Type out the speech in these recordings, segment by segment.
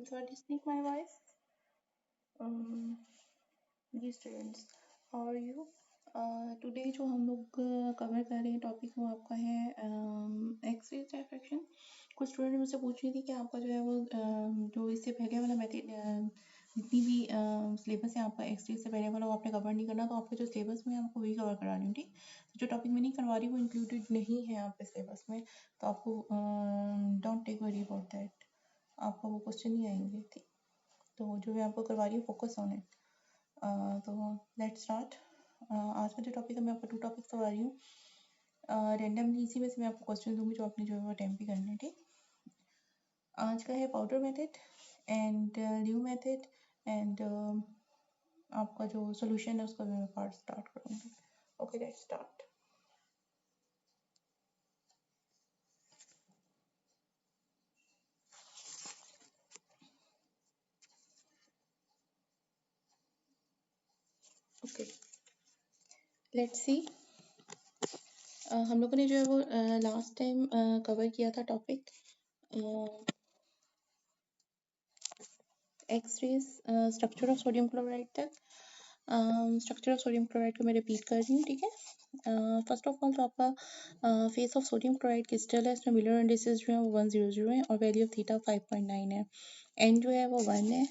So listening my voice. जी students, how are you? Today जो हम लोग कवर कर रहे हैं टॉपिक वो आपका है एक्स रे डायफ्रैक्शन। कुछ स्टूडेंट मुझसे पूछ रही थी कि आपका जो है वो जो इससे पहले वाला मेथड जितनी भी सिलेबस है आपका एक्स रे से पहले वाला वो आपने कवर नहीं करना, तो आपके जो सिलेबस में आपको वही कवर करा रही हूँ। ठीक, तो जो टॉपिक मैं नहीं करवा रही वो इंक्लूडेड नहीं है आपके सिलेबस में, तो आपको don't take worry about that, आपको वो क्वेश्चन नहीं आएंगे। ठीक, तो जो मैं आपको करवा रही हूँ फोकस ऑन इट। तो लेट्स स्टार्ट। आज का जो टॉपिक है मैं आपको 2 टॉपिक्स करवा रही हूँ। रैंडमली इसी में से मैं आपको क्वेश्चन दूंगी जो आपने जो है वो अटेम्प्ट भी करने हैं। ठीक, आज का है powder method and Laue method and आपका जो सोल्यूशन है उसका मैं पार्ट स्टार्ट करूँगी। Okay, let's start. Okay, let's see. हम लोगों ने जो है वो लास्ट टाइम कवर किया था topic x-rays structure of sodium chloride तक। स्ट्रक्चर ऑफ सोडियम क्लोराइड को मैं रिपीट कर रही हूँ। ठीक है, फर्स्ट ऑफ ऑल तो आपका face of sodium chloride crystal है, इसमें मिलर इंडिसेस जो है वो 100 है और वैल्यू ऑफ थीटा 5.9 है, एन जो है वो 1 है,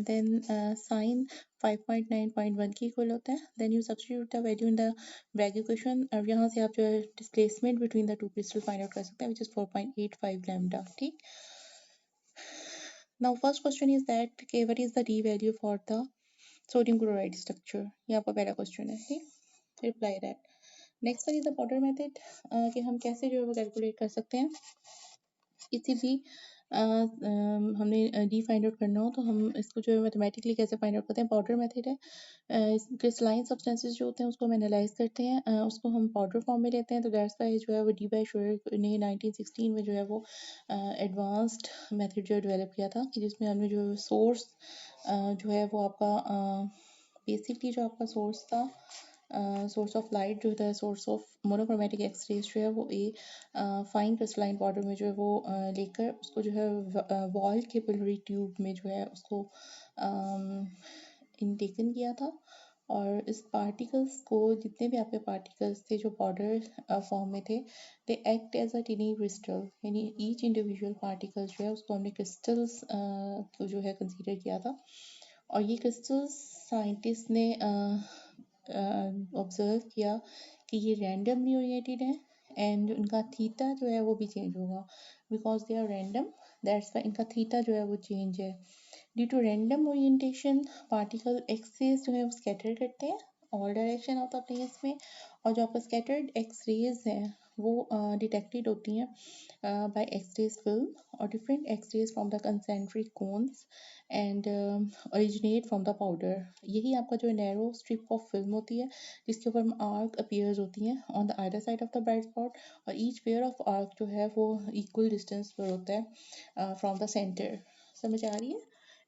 देन साइन 5.9.1 के इक्वल होता है। Then you substitute the value in the Bragg equation और यहाँ से आप जो है displacement between the two crystal find out कर सकते हैं, विच इज 4.85 लैम्डा। ठीक, now first question is that okay, what is the d value for the sodium chloride structure? ये आपका पहला क्वेश्चन है। ठीक, reply that. Next one is the powder method, कि हम कैसे जो है वो कैलकुलेट कर सकते हैं किसी भी हमने डी फाइंड आउट करना हो तो हम इसको जो है मैथमेटिकली कैसे फाइंड आउट करते हैं। पाउडर मेथड है, क्रिस्टलाइन सब्सटेंसेस जो होते हैं उसको हम एनालाइज करते हैं, उसको हम पाउडर फॉर्म में लेते हैं, तो दैट्स वाई जो है वो डी बाई शोर ने 1916 में जो है वो एडवांस्ड मेथड जो डेवलप किया था, कि जिसमें हमने जो सोर्स जो है वो आपका बेसिकली जो आपका सोर्स था, सोर्स ऑफ लाइट जो था, सोर्स ऑफ मोनोक्रोमेटिक एक्सरेज जो है वो फाइन क्रिस्टलाइन पाउडर में जो है वो लेकर उसको जो है वॉल कैपिलरी ट्यूब में जो है उसको इनटेकन किया था। और इस पार्टिकल्स को, जितने भी आपके पार्टिकल्स थे जो पाउडर फॉर्म में थे, they act as a tiny crystal, यानी ईच इंडिविजुअल पार्टिकल जो है उसको हमने क्रिस्टल्स को जो है कंसीडर किया था। और ये क्रिस्टल्स साइंटिस्ट ने ऑब्जर्व किया कि ये रैंडमली ओरिएंटेड है एंड उनका थीटा जो है वो भी चेंज होगा, because they are random, that's why इनका थीटा जो है वो चेंज है। Due to random orientation particle access जो है वो स्कैटर करते हैं, all direction of the planes में, और जो आपका स्कैटर्ड एक्स रेज हैं वो डिटेक्टेड होती हैं बाय एक्स रेज फिल्म और different X rays from the concentric cones and originate from the powder. यही आपका जो नैरो स्ट्रिप ऑफ फिल्म होती है जिसके ऊपर आर्क अपीयर्स होती हैं on the other side of the bright spot, और ईच पेयर ऑफ आर्क जो है वो इक्वल डिस्टेंस पर होता है फ्रॉम द सेंटर। समझ आ रही है?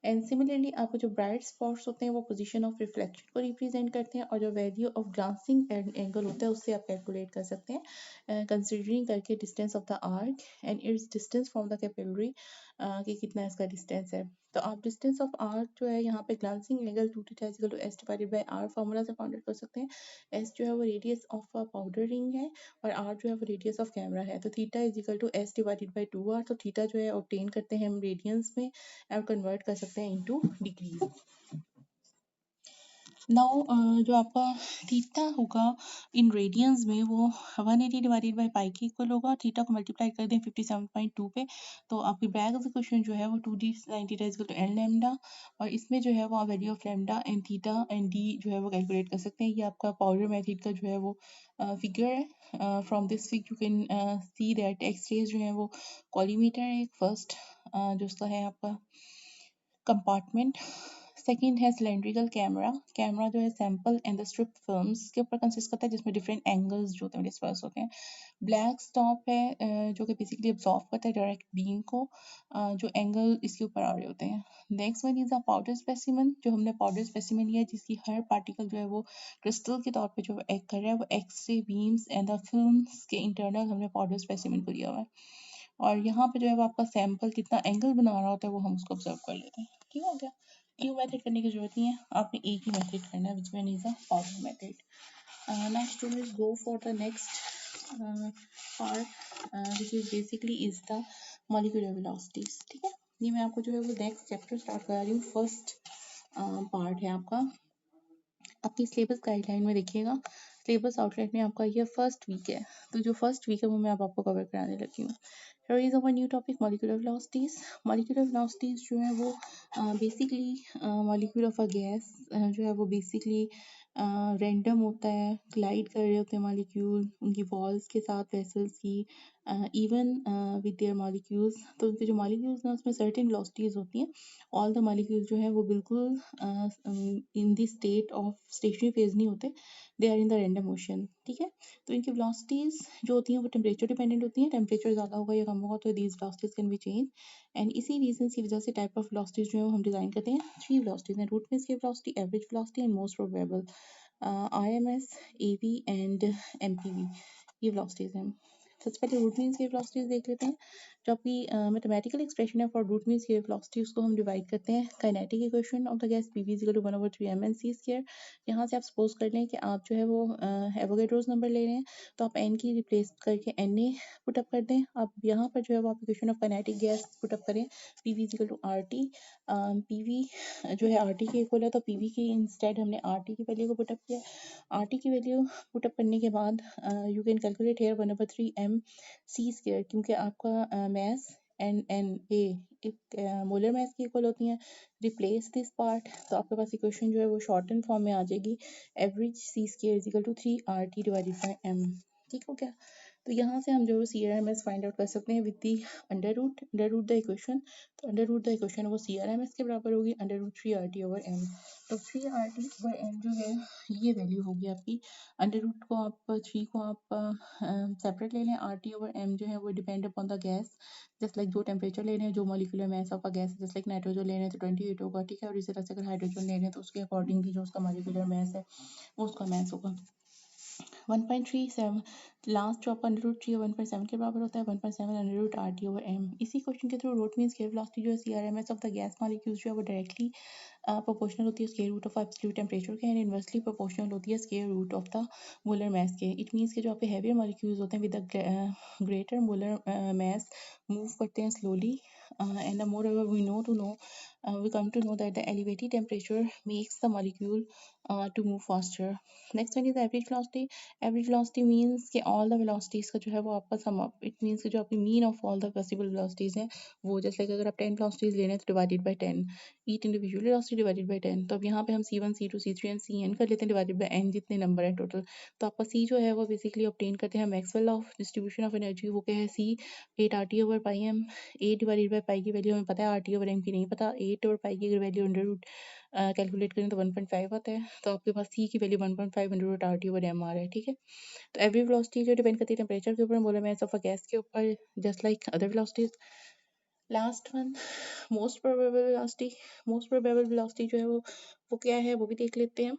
एंड सिमिलरली आपको जो ब्राइट स्पॉट्स होते हैं वो पोजीशन ऑफ रिफ्लेक्शन को रिप्रेजेंट करते हैं, और जो वैल्यू ऑफ ग्लांसिंग एंगल होता है उससे आप कैलकुलेट कर सकते हैं कंसिडरिंग करके distance of the arc and it's distance from the capillary, कि कितना इसका डिस्टेंस है। तो आप डिस्टेंस ऑफ आर्क जो है यहाँ पे glancing angle 2 theta is equal to S divided by R formula से फाउंड आउट कर सकते हैं। एस जो है वो radius of a powder ring है और आर जो है वो रेडियस ऑफ कैमरा है, तो theta is equal to S divided by 2r। तो थीटा जो है ऑब्टेन करते हैं हम रेडियंस में और कन्वर्ट कर सकते हैं इनटू डिग्रीज। नाउ जो आपका थीटा होगा इन रेडियंस में वो 180 डिवाइडेड बाई पाई के इक्वल होगा। थीटा को मल्टीप्लाई कर दें 57.2 पे, तो आपकी ब्रैग इक्वेशन जो है वो 2d sin theta is equal to N lambda, और इसमें जो है वो value of lambda and theta and D जो है वो कैलकुलेट कर सकते हैं। ये आपका पाउडर मेथड का जो है वो फिगर है। From this fig you can see that X rays जो है वो कॉलीमीटर है एक फर्स्ट, जो उसका है आपका कंपार्टमेंट। सेकंड है सिलेंड्रिकल कैमरा, कैमरा जो है sample and the strip films के ऊपर कंसिस्ट करता है, जिसमें डिफरेंट एंगल्स जो होते हैं डिस्पर्स होते हैं। ब्लैक स्टॉप है जो कि बेसिकली अब्जॉर्व करता है डायरेक्ट बीम को, जो एंगल इसके ऊपर आ रहे होते हैं। Next one is a powder specimen, जो हमने पाउडर स्पेसिमन लिया है जिसकी हर पार्टिकल जो है वो क्रिस्टल के तौर पे जो एक्ट कर रहा है, वो X ray beams and the films के इंटरनल हमने पाउडर स्पेसिमन को लिया हुआ है। और यहाँ पे जो है वो आपका सैंपल कितना एंगल बना रहा होता है वो हम उसको ऑब्जर्व कर लेते हैं। ठीक हो गया। क्यू मेथड करने की जरूरत नहीं है, आपने एक ही मेथड करना है, which one is a power method. Now students go for the next part which is basically is the molecular velocities। ठीक है, ये मैं आपको जो है वो नेक्स्ट चैप्टर स्टार्ट करा रही हूँ। फर्स्ट पार्ट है आपका, आपकी सिलेबस गाइडलाइन में देखिएगा, सिलेबस आउटलाइन में आपका ये फर्स्ट वीक है, तो जो फर्स्ट वीक है वो मैं अब आपको कवर कराने लगी हूँ। Here is our new topic molecular velocities। molecular velocities जो है वो basically molecule of a gas जो है वो बेसिकली रैंडम होता है, ग्लाइड कर रहे होते हैं मॉलिक्यूल उनकी वॉल्स के साथ वेसल्स की, इवन विद देयर मॉलिक्यूल्स। तो उनके जो मॉलिक्यूल्स हैं उसमें सर्टेन वेलोसिटीज होती हैं। ऑल द मॉलिक्यूल्स जो है वो बिल्कुल in the state of stationary phase नहीं होते, they are in the random motion. ठीक है, तो इनकी वेलोसिटीज जो होती हैं वो टेम्परेचर डिपेंडेंट होती हैं, टेम्परेचर ज़्यादा होगा या कम होगा तो these velocities can be change. And इसी रीजन की वजह से टाइप ऑफ वेलोसिटीज जो है वो हम डिजाइन करते हैं। थ्री वेलोसिटीज हैं, root mean square velocity, average velocity and most probable. RMS, AV and MPV ये वेलोसिटीज हैं। सबसे पहले रूट मीन स्केप वेलोसिटीज देख लेते हैं। जो आपकी मैथमेटिकल एक्सप्रेशन है for root mean square velocity, उसको हम डिवाइड करते हैं kinetic equation of the gas PV is equal to 1/3 mc square. यहाँ से आप सपोज कर लें कि आप जो है वो एवोगैड्रोस नंबर ले रहे हैं, तो आप n की रिप्लेस करके Na पुटअप कर दें। आप यहाँ पर जो है वो आप equation of kinetic gas put up करें, PV is equal to RT। PV जो है RT के इक्वल है, तो PV की इंस्टेड हमने RT की वैल्यू को पुटअप किया। RT की वैल्यू पुटअप करने के बाद you can calculate here 1/3 mc square, क्योंकि आपका मैस एंड एन ए एक मोलर मैस की इक्वल होती हैं। रिप्लेस दिस पार्ट, तो आपके पास इक्वेशन जो है वो शॉर्टन फॉर्म में आ जाएगी, average C square is equal to 3RT divided by m। ठीक हो गया, तो यहाँ से हम जो CRMS फाइंड आउट कर सकते हैं with the under root the equation. तो अंडर रूट द इक्वेशन वो CRMS के बराबर होगी √3RT/m। तो 3RT/m जो है ये वैल्यू होगी आपकी। अंडर रूट को आप 3 को आप सेपरेट ले लें, RT/m जो है वो depend upon the gas, just like जो टेम्परेचर ले रहे हैं, जो molecular mass of a gas, just like nitrogen ले रहे हैं तो 28 होगा। ठीक है, और इसी तरह से अगर हाइड्रोजन ले रहे हैं तो उसके अकॉर्डिंगली जो उसका मॉलिक्यूलर मास है वो उसका मास होगा 1.37। लास्ट जो आपका √3 है 1.7 के बराबर होता है, 1.7 √RT/m। इसी क्वेश्चन के through root mean square velocity जो है CRMS of the gas molecules जो है वो डायरेक्टली प्रोपोर्शनल होती है square root of absolute temperature के, एंड इनवर्सली प्रोपोर्शनल होती है square root of the molar mass के। इट मीन्स कि जो आपके हैवियर मॉलिक्यूल्स होते हैं with the greater molar mass move करते हैं slowly, and the more ever we know to know we come to know that the elevated temperature makes the molecule to move faster। next one is average velocity। average velocity means कि all the velocities का जो है वो आपका sum up, it means कि जो आपकी mean of all the possible velocities हैं वो, जैसे like अगर आप 10 velocities ले रहे हैं तो divided by 10, each individual velocity divided by 10। तो अब यहाँ पे हम C1 C2 C3 and Cn कर लेते हैं divided by n जितने नंबर है टोटल। तो आपका C जो है वो बेसिकली ऑब्टेन करते हैं Maxwell of distribution of energy, वो क्या है C 8RT/πm। 8 divided by pi की वैल्यू हमें पता है, RT/m की नहीं पता। 8 और पाई की अगर वैल्यू अंडर रूट कैलकुलेट करें तो 1.5 आता है, तो आपके पास C की वैल्यू 1.5 अंडर रूट RT/m आ रहा है। ठीक है, तो एवरी वेलोसिटी जो डिपेंड करती है टेम्परेचर के ऊपर, molar mass of a gas के ऊपर, just like other velocities. Last one most probable velocity. Most probable velocity जो है वो क्या है वो भी देख लेते हैं।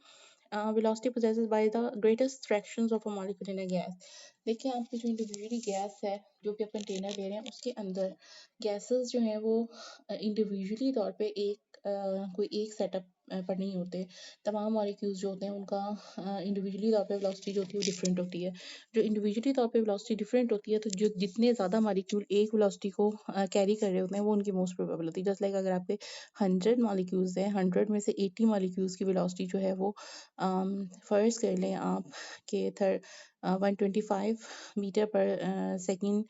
velocity possessed by the greatest fractions of a molecule in a gas। देखिए आपकी जो इंडिविजुअली गैस है जो कि आप कंटेनर ले रहे हैं उसके अंदर गैसेस जो हैं वो इंडिविजुअली तौर पे कोई एक सेटअप पर नहीं होते। तमाम मॉलिक्यूल्स जो होते हैं उनका इंडिविजुअली तौर पे वेलोसिटी जो होती है वो डिफरेंट होती है। जो इंडिविजुअली तौर पे वेलोसिटी डिफरेंट होती है, तो जो जितने ज़्यादा मॉलिक्यूल एक वेलोसिटी को कैरी कर रहे होते हैं वो उनकी मोस्ट प्रोबेबल होती है। जस्ट लाइक अगर आपके 100 मॉलिक्यूल्स हैं, 100 में से 80 मॉलिक्यूल्स की वेलोसिटी जो है वो फ़र्ज़ कर लें आप कि 125 मीटर पर सेकंड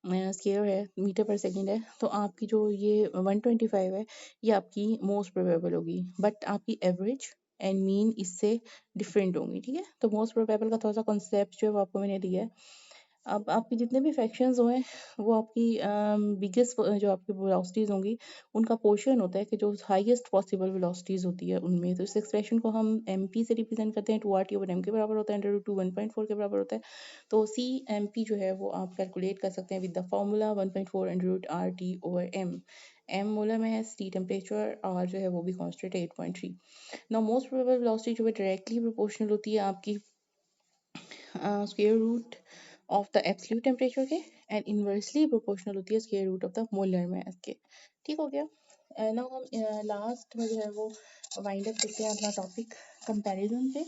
स्क्वायर है, मीटर पर सेकंड है, तो आपकी जो ये 125 है ये आपकी मोस्ट प्रोबेबल होगी, बट आपकी एवरेज एंड मीन इससे डिफरेंट होंगी। ठीक है, तो मोस्ट प्रोबेबल का थोड़ा सा कॉन्सेप्ट जो है वो आपको मैंने दिया है। अब आपके जितने भी फ्रैक्शंस हुए वो आपकी बिगेस्ट जो आपकी वेलोसिटीज़ होंगी उनका पोर्शन होता है कि जो हाईएस्ट पॉसिबल वेलोसिटीज़ होती है उनमें। तो इस एक्सप्रेशन को हम MP से रिप्रेजेंट करते हैं, 2RT/m के बराबर होता है, √2 1.4 के बराबर होता है। तो CMP जो है वो आप कैलकुलेट कर सकते हैं with the formula 1.4 √RT/m। m molar में है, T टेम्परेचर, और जो है वो भी कांस्टेंट है 8.3। नाउ मोस्ट प्रोबेबल वेलोसिटी जो है डायरेक्टली प्रोपोर्शनल होती है आपकी square root of the absolute temperature के एंड इन्वर्सली प्रोपोर्शनल होती है square root of the molar mass के। ठीक हो गया। नाउ हम लास्ट में जो है वो वाइंड अप करते हैं अपना टॉपिक कंपैरिजन से।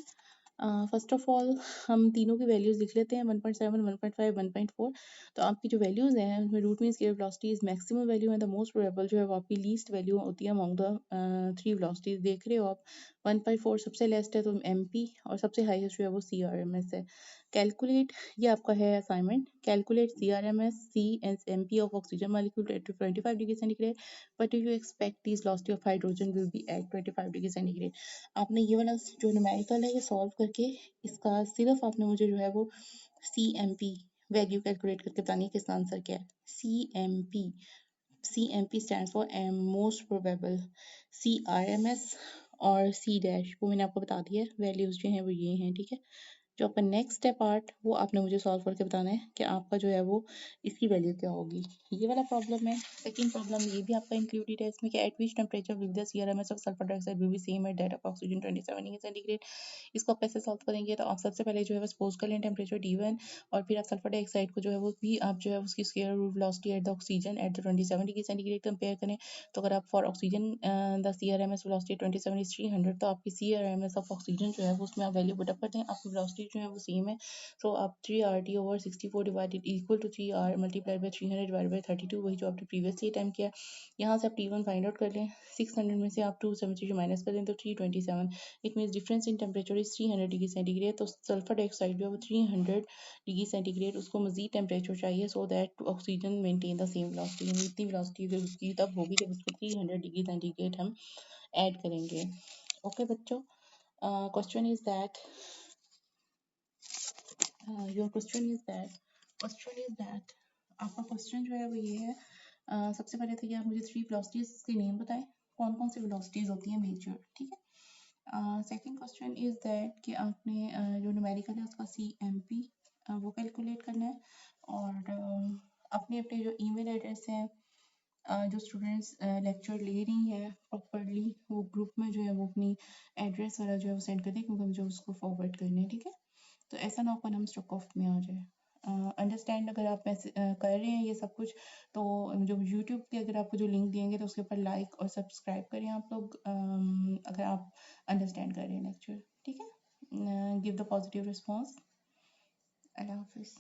फर्स्ट ऑफ ऑल हम तीनों की वैल्यूज़ लिख लेते हैं 1.7, 1.5, 1.4। तो आपकी जो वैल्यूज़ हैं उसमें root mean scalar velocity is maximum value है, द मोस्ट प्रोबेबल जो है वो आपकी लीस्ट वैल्यू होती है अमॉन्ग द थ्री वेलोसिटीज। देख रहे हो आप 1.4 सबसे लेस्ट है तो एमपी, और सबसे हाईएस्ट जो है वो सीआरएमएस है। कैलकुलेट, ये आपका है assignment, calculate CRMS C and MP of oxygen molecule at 25 degree centigrade, but you expect this velocity of hydrogen will be at 25 degree centigrade. आपने ये वाला जो न्यूमेरिकल है ये सॉल्व करके इसका सिर्फ आपने मुझे जो है वो C M P value calculate करके बतानी है कि इसका आंसर क्या है। C M P stand for most probable, C R M S और सी डैश वो मैंने आपको बता दिया है, वैल्यूज जो हैं वो ये हैं। ठीक है, जो आपका नेक्स्ट है पार्ट वो आपने मुझे सॉल्व करके बताना है कि आपका जो है वो इसकी वैल्यू क्या होगी। ये वाला प्रॉब्लम है। सेकंड प्रॉब्लम ये भी आपका इंक्लूडेड है इसमें कि at which temperature will the CRMS of sulphur dioxide will be same at that of oxygen 27 degree centigrade. इसको आप कैसे सॉल्व करेंगे, तो आप सबसे पहले जो है वो सपोज कर लें टेम्परेचर T1, और फिर आप सल्फर डाइऑक्साइड को जो है वो भी आप जो है उसकी square root velocity at the oxygen at the 27 degree centigrade compare करें। तो अगर आप for oxygen the CRMS velocity 27 is 300, तो आपकी सीआरएमएस ऑफ ऑक्सीजन जो है वो उसमें आप वैल्यू पुट अप करते हैं, आपकी वेलोसिटी जो है वो सेम है। सो आप 3RT/64 divided equal to 3R multiplied by 300 divide by 32, वही जो आपने प्रीवियसली टाइम किया। यहाँ से आप T1 फाइंड आउट कर लें, 600 में से आप 273 माइनस कर लें तो 327। It means difference in temperature is 300 degree centigrade. तो सल्फर डाइऑक्साइड जो है वो 300 डिग्री सेंटीग्रेड, उसको मजीद टेम्परेचर चाहिए so that oxygen maintain the same velocity. यानी इतनी वेलोसिटी उसकी तब होगी जब उसको 300 डिग्री सेंटीग्रेड हम ऐड करेंगे। ओके बच्चों, question is that your question is that आपका क्वेश्चन जो है वो ये है। सबसे पहले तो ये आप मुझे थ्री वेलोसिटीज के नेम बताएं, कौन कौन सी वेलोसिटीज होती हैं मेजर। ठीक है। सेकंड क्वेश्चन इज दैट कि आपने जो न्यूमेरिकल है उसका सी एम पी वो कैलकुलेट करना है, और अपने अपने जो ईमेल एड्रेस है जो स्टूडेंट्स लेक्चर ले रही हैं प्रॉपरली वो ग्रुप में जो है वो अपनी एड्रेस वाला जो है वो सेंड कर दें, क्योंकि मुझे उसको फॉरवर्ड करना है। ठीक है, तो ऐसा ना हो हम स्टॉक ऑफ में आ जाए। अंडरस्टैंड अगर आप ऐसे कर रहे हैं ये सब कुछ, तो जो यूट्यूब के अगर आपको जो लिंक देंगे तो उसके ऊपर लाइक और सब्सक्राइब करें आप लोग, अगर आप अंडरस्टैंड कर रहे हैं लेक्चर। ठीक है, गिव द पॉजिटिव रिस्पॉन्स। अल्लाह हाफिज़।